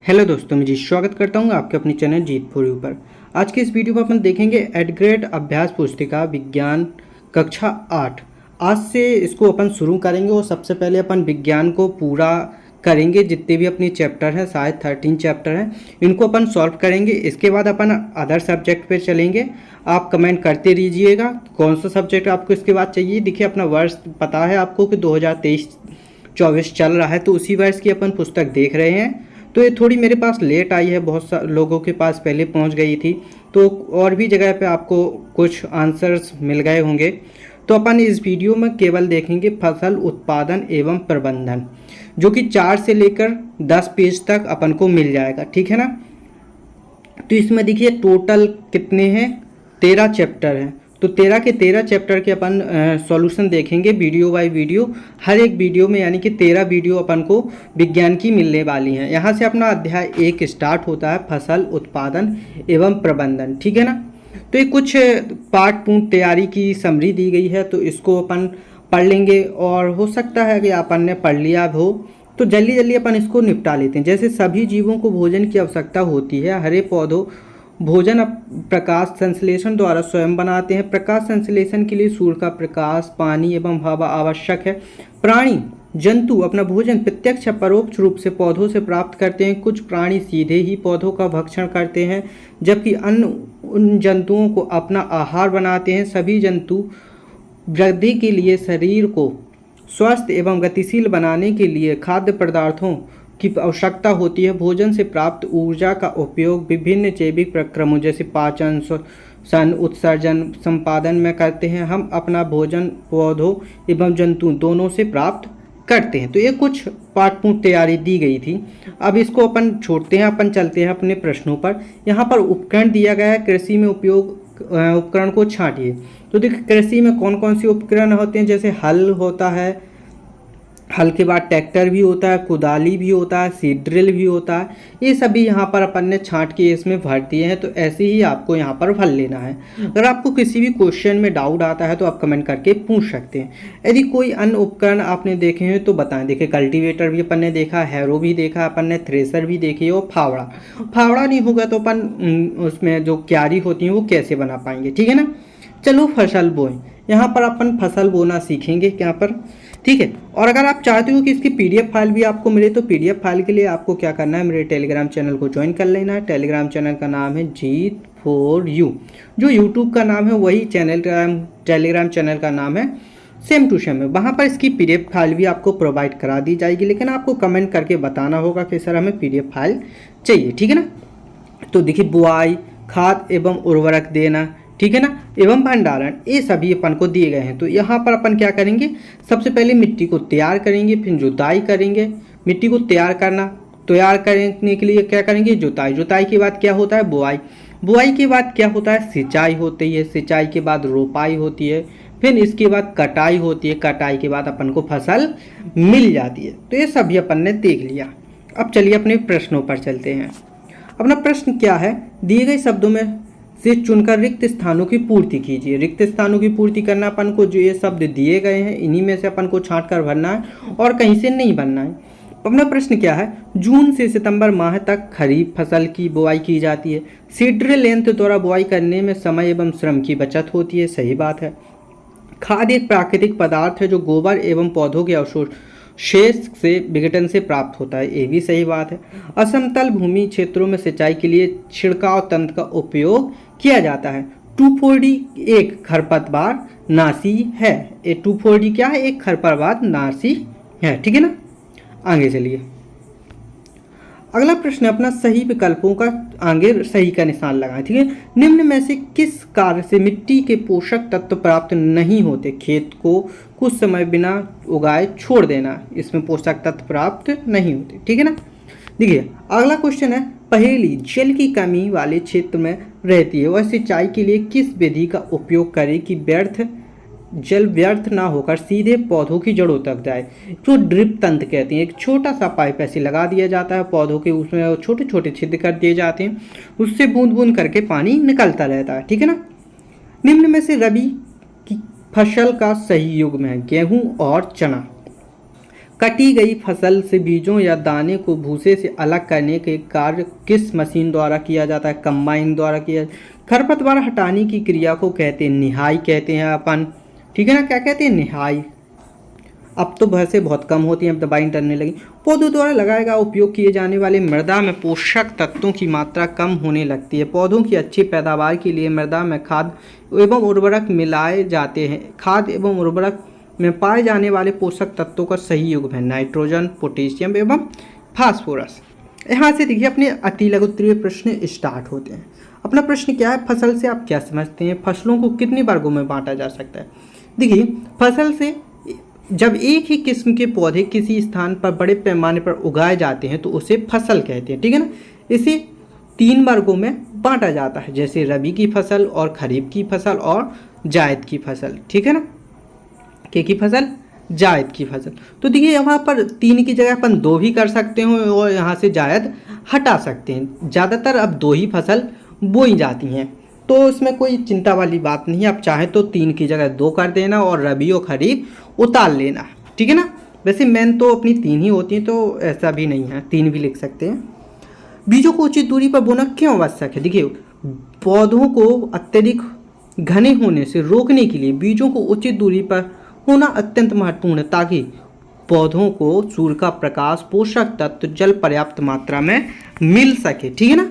Hello दोस्तों, मैं जी स्वागत करता हूं आपके अपने चैनल जीत फॉर यू पर। आज के इस वीडियो में अपन देखेंगे एट ग्रेड अभ्यास पुस्तिका विज्ञान कक्षा 8। आज से इसको अपन शुरू करेंगे और सबसे पहले अपन विज्ञान को पूरा करेंगे। जितने भी अपनी चैप्टर हैं, शायद 13 चैप्टर हैं, इनको अपन सॉल्व करेंगे। इसके बाद अपन अदर सब्जेक्ट पे चलेंगे। आप कमेंट करते रहिएगा कौन सा सब्जेक्ट आपको इसके बाद चाहिए। देखिए, अपना वर्ष पता है आपको कि 2023-24 चल रहा है, तो उसी वर्ष की अपन पुस्तक देख रहे हैं। तो ये थोड़ी मेरे पास लेट आई है, बहुत लोगों के पास पहले पहुंच गई थी, तो और भी जगह पे आपको कुछ आंसर्स मिल गए होंगे। तो अपन इस वीडियो में केवल देखेंगे फसल उत्पादन एवं प्रबंधन, जो कि 4 से लेकर 10 पेज तक अपन को मिल जाएगा, ठीक है ना। तो इसमें देखिए टोटल कितने हैं, 13 चैप्टर हैं। तो 13 के 13 चैप्टर के अपन सॉल्यूशन देखेंगे वीडियो बाय वीडियो। हर एक वीडियो में यानी कि 13 वीडियो अपन को विज्ञान की मिलने वाली हैं। यहाँ से अपना अध्याय 1 स्टार्ट होता है, फसल उत्पादन एवं प्रबंधन, ठीक है ना। तो ये कुछ पाठ पूर्ण तैयारी की समरी दी गई है, तो इसको अपन पढ़ लेंगे। और हो सकता है कि अपन ने पढ़ लिया हो तो जल्दी जल्दी अपन इसको निपटा लेते हैं। जैसे सभी जीवों को भोजन की आवश्यकता होती है, हरे पौधों भोजन प्रकाश संश्लेषण द्वारा स्वयं बनाते हैं। प्रकाश संश्लेषण के लिए सूर्य का प्रकाश, पानी एवं हवा आवश्यक है। प्राणी जंतु अपना भोजन प्रत्यक्ष या परोक्ष रूप से पौधों से प्राप्त करते हैं। कुछ प्राणी सीधे ही पौधों का भक्षण करते हैं, जबकि अन्य उन जंतुओं को अपना आहार बनाते हैं। सभी जंतु वृद्धि के लिए शरीर को स्वस्थ एवं गतिशील बनाने के लिए खाद्य पदार्थों की आवश्यकता होती है। भोजन से प्राप्त ऊर्जा का उपयोग विभिन्न जैविक प्रक्रमों जैसे पाचन, श्वसन, उत्सर्जन, संपादन में करते हैं। हम अपना भोजन पौधों एवं जंतु दोनों से प्राप्त करते हैं। तो ये कुछ पाठपूर्ण तैयारी दी गई थी। अब इसको अपन छोड़ते हैं, अपन चलते हैं अपने प्रश्नों पर। यहाँ पर उपकरण दिया गया है, कृषि में उपयोग उपकरण को छांटिए। तो देखिए, कृषि में कौन कौन से उपकरण होते हैं, जैसे हल होता है, हल के बाद ट्रैक्टर भी होता है, कुदाली भी होता है, सीड ड्रिल भी होता है। ये सभी यहाँ पर अपन ने छांट के इसमें भर दिए हैं। तो ऐसे ही आपको यहाँ पर भर लेना है। अगर आपको किसी भी क्वेश्चन में डाउट आता है तो आप कमेंट करके पूछ सकते हैं। यदि कोई अन्य उपकरण आपने देखे हैं तो बताएं। देखिए, कल्टीवेटर भी अपन ने देखा, हैरो भी देखा अपन ने, थ्रेसर भी देखी और फावड़ा नहीं होगा तो अपन उसमें जो क्यारी होती है वो कैसे बना पाएंगे, ठीक है ना। चलो फसल बोएं। यहाँ पर अपन फसल बोना सीखेंगे यहाँ पर, ठीक है। और अगर आप चाहते हो कि इसकी पीडीएफ फाइल भी आपको मिले तो पीडीएफ फाइल के लिए आपको क्या करना है, मेरे टेलीग्राम चैनल को ज्वाइन कर लेना है। टेलीग्राम चैनल का नाम है जीत फॉर यू। जो यूट्यूब का नाम है वही टेलीग्राम चैनल का नाम है, सेम टू सेम है। वहाँ पर इसकी पीडीएफ फाइल भी आपको प्रोवाइड करा दी जाएगी, लेकिन आपको कमेंट करके बताना होगा कि सर हमें पीडीएफ फाइल चाहिए, ठीक है ना। तो देखिए, बुआई, खाद एवं उर्वरक देना, ठीक है ना, एवं भंडारण, ये सभी अपन को दिए गए हैं। तो यहाँ पर अपन क्या करेंगे, सबसे पहले मिट्टी को तैयार करेंगे, फिर जुताई करेंगे। मिट्टी को तैयार करने के लिए क्या करेंगे, जुताई के बाद क्या होता है, बुआई के बाद क्या होता है, सिंचाई होती है। सिंचाई के बाद रोपाई होती है, फिर इसके बाद कटाई होती है। कटाई के बाद अपन को फसल मिल जाती है। तो ये सभी अपन ने देख लिया। अब चलिए अपने प्रश्नों पर चलते हैं। अपना प्रश्न क्या है, दिए गए शब्दों में से चुनकर रिक्त स्थानों की पूर्ति कीजिए। रिक्त स्थानों की पूर्ति करना अपन को, जो ये शब्द दिए गए हैं इन्हीं में से अपन को छांट कर भरना है और कहीं से नहीं भरना है। अपना प्रश्न क्या है, जून से सितंबर माह तक खरीफ फसल की बुआई की जाती है। सीड ड्रिल यंत्र द्वारा बुआई करने में समय एवं श्रम की बचत होती है, सही बात है। खाद एक प्राकृतिक पदार्थ है जो गोबर एवं पौधों के अवशेष से विघटन से प्राप्त होता है, ये भी सही बात है। असमतल भूमि क्षेत्रों में सिंचाई के लिए छिड़काव तंत्र का उपयोग किया जाता है। 2,4-D एक खरपतवार नाशी है। ये 2,4-D क्या है, एक खरपतवार नाशी है, ठीक है ना। आगे चलिए, अगला प्रश्न अपना सही विकल्पों का आगे सही का निशान लगाएं, ठीक है। निम्न में से किस कार्य से मिट्टी के पोषक तत्व प्राप्त नहीं होते। खेत को कुछ समय बिना उगाए छोड़ देना, इसमें पोषक तत्व प्राप्त नहीं होते, ठीक है ना। देखिए, अगला क्वेश्चन है, पहेली जल की कमी वाले क्षेत्र में रहती है, वह सिंचाई के लिए किस विधि का उपयोग करे कि जल व्यर्थ ना होकर सीधे पौधों की जड़ों तक जाए। जो ड्रिप तंत्र कहते हैं, एक छोटा सा पाइप ऐसे लगा दिया जाता है पौधों के, उसमें छोटे छोटे छिद्र कर दिए जाते हैं, उससे बूंद बूंद करके पानी निकलता रहता है, ठीक है ना। निम्न में से रबी की फसल का सही युग्म है गेहूं और चना। कटी गई फसल से बीजों या दाने को भूसे से अलग करने के कार्य किस मशीन द्वारा किया जाता है? कंबाइन द्वारा किया। खरपतवार हटाने की क्रिया को कहते हैं निहाई कहते हैं अपन, ठीक है ना, क्या कहते हैं? निहाई। अब तो वैसे बहुत कम होती हैं, अब दवाई डरने लगी। पौधों द्वारा लगाए गए उपयोग किए जाने वाले मृदा में पोषक तत्वों की मात्रा कम होने लगती है। पौधों की अच्छी पैदावार के लिए मृदा में खाद एवं उर्वरक मिलाए जाते हैं। खाद एवं उर्वरक में पाए जाने वाले पोषक तत्वों का सही योग है नाइट्रोजन, पोटेशियम एवं फास्फोरस। यहाँ से देखिए अपने अति लघु उत्तरीय प्रश्न स्टार्ट होते हैं। अपना प्रश्न क्या है? फसल से आप क्या समझते हैं? फसलों को कितने वर्गों में बांटा जा सकता है? देखिए, फसल से जब एक ही किस्म के पौधे किसी स्थान पर बड़े पैमाने पर उगाए जाते हैं तो उसे फसल कहते हैं, ठीक है ना। इसे 3 वर्गों में बांटा जाता है, जैसे रबी की फसल और खरीफ की फसल और जायद की फसल, ठीक है ना। क्या की फसल? जायद की फसल। तो देखिए यहाँ पर 3 की जगह अपन 2 भी कर सकते हो और यहाँ से जायद हटा सकते हैं। ज़्यादातर अब 2 ही फसल बोई जाती हैं, तो इसमें कोई चिंता वाली बात नहीं है। आप चाहें तो 3 की जगह 2 कर देना और रबी और खरीफ उतार लेना, ठीक है ना। वैसे मेन तो अपनी 3 ही होती हैं, तो ऐसा भी नहीं है, 3 भी लिख सकते हैं। बीजों को उचित दूरी पर बोना क्यों आवश्यक है? देखिए, पौधों को अत्यधिक घने होने से रोकने के लिए बीजों को उचित दूरी पर होना अत्यंत महत्वपूर्ण है, ताकि पौधों को सूर्य का प्रकाश, पोषक तत्व, जल पर्याप्त मात्रा में मिल सके, ठीक है ना।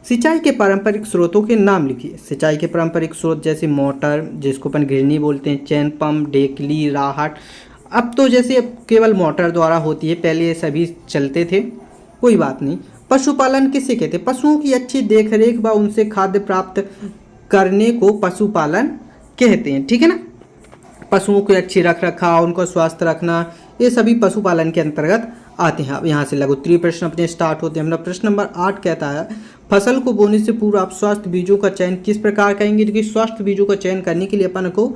सिंचाई के पारंपरिक स्रोतों के नाम लिखिए। सिंचाई के पारंपरिक स्रोत जैसे मोटर, जिसको अपन गिरनी बोलते हैं, चैन पंप, डेकली, राहट। अब तो जैसे केवल मोटर द्वारा होती है, पहले ये सभी चलते थे, कोई बात नहीं। पशुपालन किसे कहते हैं? पशुओं की अच्छी देखरेख व उनसे खाद्य प्राप्त करने को पशुपालन कहते हैं, ठीक है ना। पशुओं की अच्छी रख रखाव, उनको स्वस्थ रखना, ये सभी पशुपालन के अंतर्गत आते हैं। अब यहाँ से लघु उत्तरीय प्रश्न अपने स्टार्ट होते हैं। हमारा प्रश्न नंबर 8 कहता है, फसल को बोने से पूर्व आप स्वस्थ बीजों का चयन किस प्रकार करेंगे? देखिए, स्वस्थ बीजों का चयन करने के लिए अपन को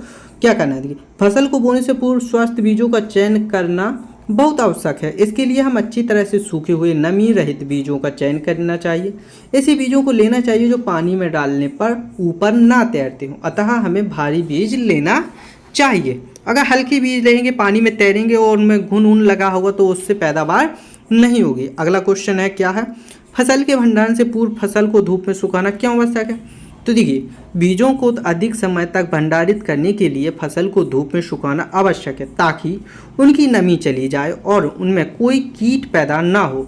क्या करना है? देखिए, फसल को बोने से पूर्व स्वस्थ बीजों का चयन करना बहुत आवश्यक है। इसके लिए हम अच्छी तरह से सूखे हुए नमी रहित बीजों का चयन करना चाहिए। ऐसे बीजों को लेना चाहिए जो पानी में डालने पर ऊपर ना तैरते हों, अतः हमें भारी बीज लेना चाहिए। अगर हल्के बीज लेंगे, पानी में तैरेंगे और उनमें घुन ऊन लगा होगा तो उससे पैदावार नहीं होगी। अगला क्वेश्चन है, क्या है? फसल के भंडारण से पूर्व फसल को धूप में सुखाना क्यों आवश्यक है? तो देखिए, बीजों को अधिक समय तक भंडारित करने के लिए फसल को धूप में सुखाना आवश्यक है, ताकि उनकी नमी चली जाए और उनमें कोई कीट पैदा ना हो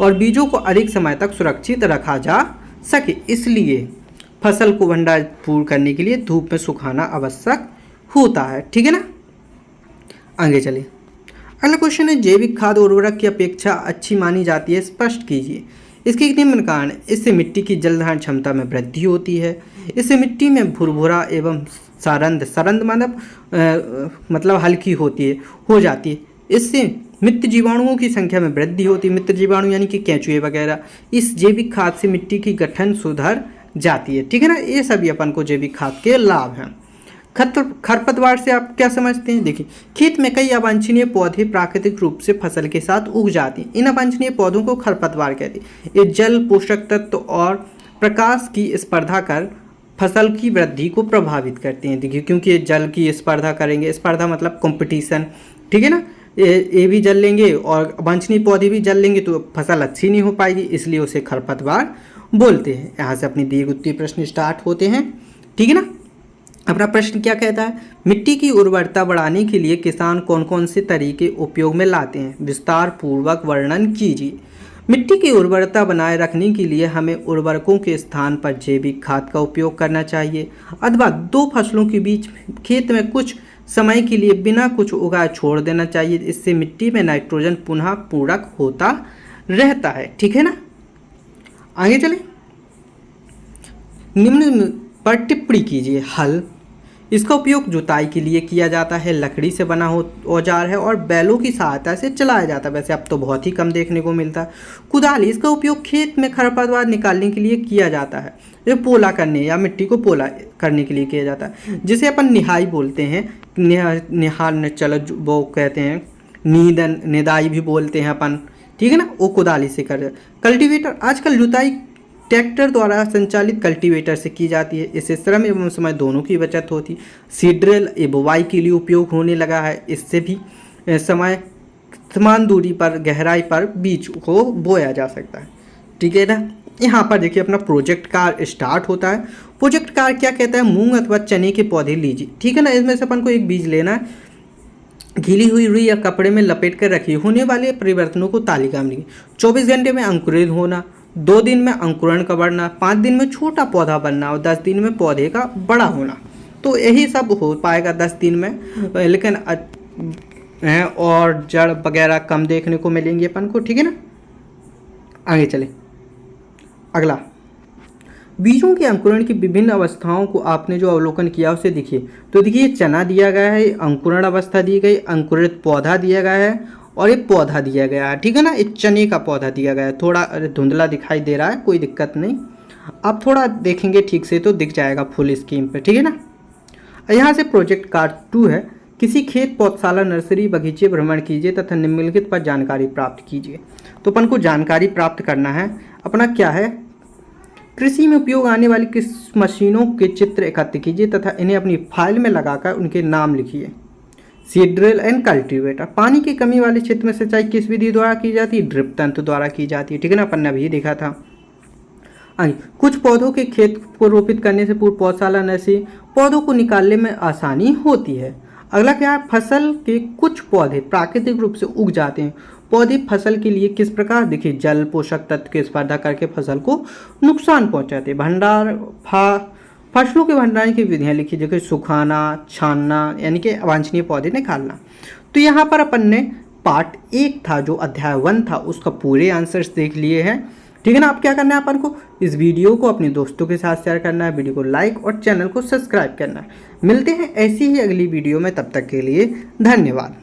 और बीजों को अधिक समय तक सुरक्षित रखा जा सके। इसलिए फसल को भंडारित पूर्ण करने के लिए धूप में सुखाना आवश्यक होता है, ठीक है ना। आगे चलिए, अगला क्वेश्चन है, जैविक खाद उर्वरक की अपेक्षा अच्छी मानी जाती है, स्पष्ट कीजिए। इसके निम्न कारण, इससे मिट्टी की जल धारण क्षमता में वृद्धि होती है। इससे मिट्टी में भुरभुरा एवं सरंद मतलब हल्की होती है, हो जाती है। इससे मित्र जीवाणुओं की संख्या में वृद्धि होती है। मित्र जीवाणु यानी कि केंचुए वगैरह। इस जैविक खाद से मिट्टी की गठन सुधर जाती है, ठीक है ना। ये सभी अपन को जैविक खाद के लाभ हैं। खरपतवार से आप क्या समझते हैं? देखिए, खेत में कई अवांछनीय पौधे प्राकृतिक रूप से फसल के साथ उग जाती हैं। इन अवांछनीय पौधों को खरपतवार कहते हैं। ये जल, पोषक तत्व और प्रकाश की स्पर्धा कर फसल की वृद्धि को प्रभावित करते हैं। देखिए, क्योंकि ये जल की स्पर्धा करेंगे, स्पर्धा मतलब कंपटीशन, ठीक है ना। ये भी जल लेंगे और अवांछनीय पौधे भी जल लेंगे तो फसल अच्छी नहीं हो पाएगी, इसलिए उसे खरपतवार बोलते हैं। यहाँ से अपनी दीर्घ उत्तरीय प्रश्न स्टार्ट होते हैं, ठीक है ना। अपना प्रश्न क्या कहता है? मिट्टी की उर्वरता बढ़ाने के लिए किसान कौन कौन से तरीके उपयोग में लाते हैं? विस्तार पूर्वक वर्णन कीजिए। मिट्टी की उर्वरता बनाए रखने के लिए हमें उर्वरकों के स्थान पर जैविक खाद का उपयोग करना चाहिए, अथवा 2 फसलों के बीच खेत में कुछ समय के लिए बिना कुछ उगाए छोड़ देना चाहिए। इससे मिट्टी में नाइट्रोजन पुनः पूरक होता रहता है, ठीक है ना। आगे चलें, निम्न पर टिप्पणी कीजिए। हल, इसका उपयोग जुताई के लिए किया जाता है, लकड़ी से बना औजार है और बैलों की सहायता से चलाया जाता है। वैसे अब तो बहुत ही कम देखने को मिलता है। कुदाली, इसका उपयोग खेत में खरपतवार निकालने के लिए किया जाता है, जो पोला करने या मिट्टी को पोला करने के लिए किया जाता है, जिसे अपन निहाई बोलते हैं। निहार चलो वो कहते हैं, निदाई भी बोलते हैं अपन, ठीक है ना। वो कुदाली से कर। कल्टीवेटर, आजकल जुताई ट्रैक्टर द्वारा संचालित कल्टीवेटर से की जाती है। इससे श्रम एवं समय दोनों की बचत होती। सीड ड्रिल बुवाई के लिए उपयोग होने लगा है, इससे भी समय समान दूरी पर गहराई पर बीज को बोया जा सकता है। ठीक है ना। यहाँ पर देखिए अपना प्रोजेक्ट कार्य स्टार्ट होता है। प्रोजेक्ट कार्य क्या कहता है, मूंग अथवा चने के पौधे लीजिए। ठीक है ना। इसमें से अपन को एक बीज लेना है, गीली हुई रुई या कपड़े में लपेट कर रखिए। होने वाले परिवर्तनों को तालिका में लिखिए। 24 घंटे में अंकुरित होना, 2 दिन में अंकुरण का बढ़ना, 5 दिन में छोटा पौधा बनना और 10 दिन में पौधे का बड़ा होना। तो यही सब हो पाएगा 10 दिन में, लेकिन और जड़ वगैरह कम देखने को मिलेंगे अपन को। ठीक है ना। आगे चले। अगला, बीजों के अंकुरण की विभिन्न अवस्थाओं को आपने जो अवलोकन किया उसे देखिए। तो देखिए चना दिया गया है, अंकुरण अवस्था दी गई, अंकुरित पौधा दिया गया है और एक पौधा दिया गया है। ठीक है ना। एक चने का पौधा दिया गया है, थोड़ा धुंधला दिखाई दे रहा है, कोई दिक्कत नहीं, आप थोड़ा देखेंगे ठीक से तो दिख जाएगा फुल स्क्रीन पे। ठीक है ना। यहाँ से प्रोजेक्ट कार्ड 2 है, किसी खेत, पौधशाला, नर्सरी, बगीचे भ्रमण कीजिए तथा निम्नलिखित पर जानकारी प्राप्त कीजिए। तो अपन को जानकारी प्राप्त करना है, अपना क्या है, कृषि में उपयोग आने वाली किस मशीनों के चित्र एकत्र कीजिए तथा इन्हें अपनी फाइल में लगाकर उनके नाम लिखिए। Seed drill and cultivator. पानी की कमी वाले क्षेत्र में सिंचाई किस विधि द्वारा की जाती है, ड्रिप तंत्र द्वारा की जाती है। ठीक है ना, अपन ने अभी देखा था। कुछ पौधों के खेत को रोपित करने से पूर्व पौधशाला नर्सरी पौधों को निकालने में आसानी होती है। अगला क्या है, फसल के कुछ पौधे प्राकृतिक रूप से उग जाते हैं। पौधे फसल के लिए किस प्रकार, देखिए जल पोषक तत्व की स्पर्धा करके फसल को नुकसान पहुंचाते हैं। फसलों के भंडारण की विधियां लिखी, जैसे सुखाना, छानना, यानी कि अवांछनीय पौधे निकालना। तो यहाँ पर अपन ने पार्ट 1 था, जो अध्याय 1 था, उसका पूरे आंसर्स देख लिए हैं। ठीक है ना। अब क्या करना है अपन को, इस वीडियो को अपने दोस्तों के साथ शेयर करना है, वीडियो को लाइक और चैनल को सब्सक्राइब करना है। मिलते हैं ऐसी ही अगली वीडियो में, तब तक के लिए धन्यवाद।